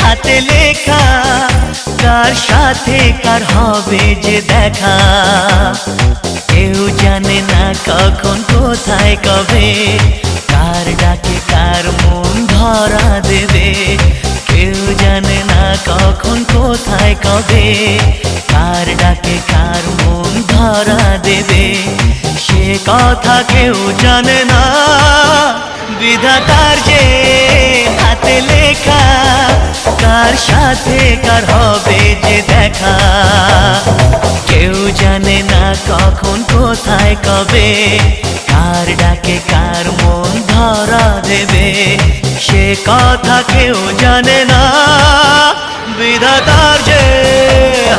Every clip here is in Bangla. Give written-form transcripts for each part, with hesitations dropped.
হাতে লেখা, কার সাথে কার হবে যে দেখা। কেউ জানে না কখন কোথায় কবে, কার ডাকে কার মন ধরা দেবে। কেউ জানে না কখন কোথায় কবে, কার ডাকে কার মন ধরা দেবে। সে কথা কেউ জানে না, বিধাতার যে হাতে লেখা, কার সাথে কার হবে যে দেখা। কেউ জানে না কখন কোথায় কবে, কার ডাকে কার মন ধরা দেবে। সে কথা কেউ জানে না, বিধাতার যে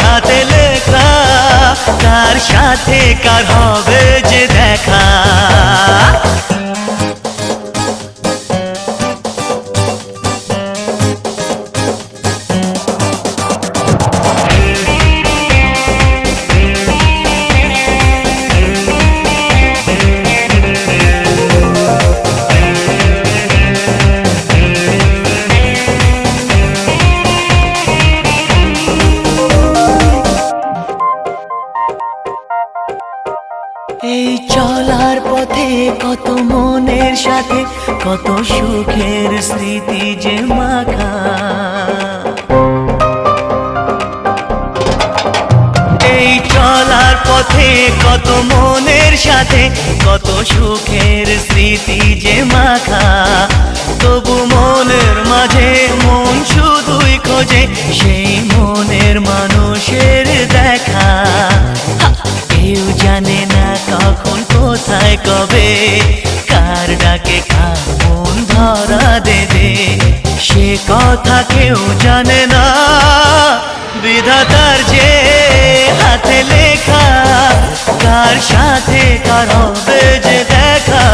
হাতে লেখা, কার সাথে কার হবে যে দেখা। এই চলার পথে কত মনের সাথে কত সুখের স্মৃতি যে মাখা। এই চলার পথে কত মনের সাথে কত সুখের স্মৃতি যে মাখা। তবু মনের মাঝে মন শুধুই খোঁজে সেই মনের মানুষের দেখা। কেউ জানে না কখন কোথায় কবে, কার ডাকে কার মন ধরা দেবে। সে কথা কেউ জানে না, বিধাতার যে হাতে লেখা, কার সাথে কার হবে যে দেখা।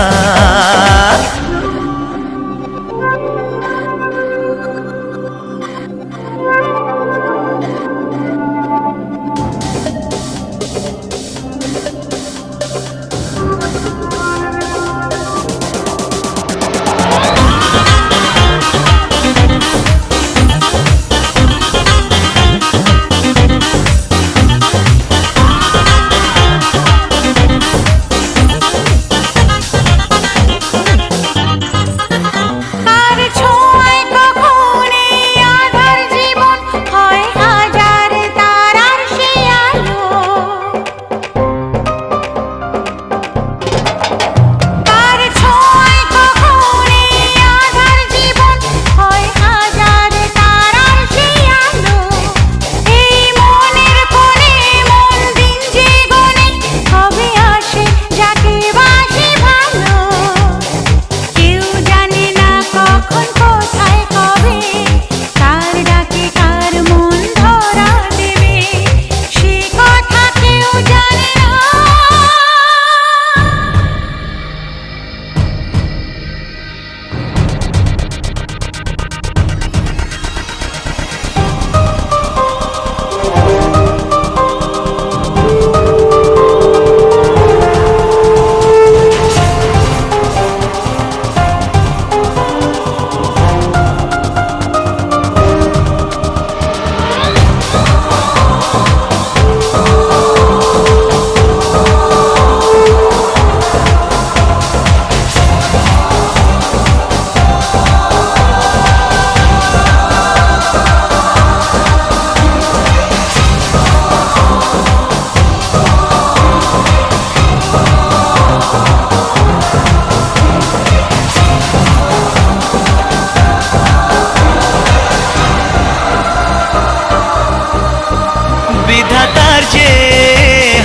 বিধাতার যে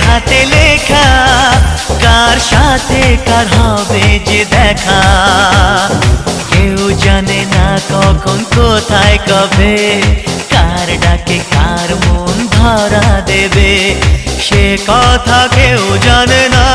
হাতে লেখা, কার সাথে কার হবে যে দেখা। কেউ জানে না কখন কোথায় কবে, কার ডাকে কার মন ধরা দেবে। সে কথা কেউ জানে না।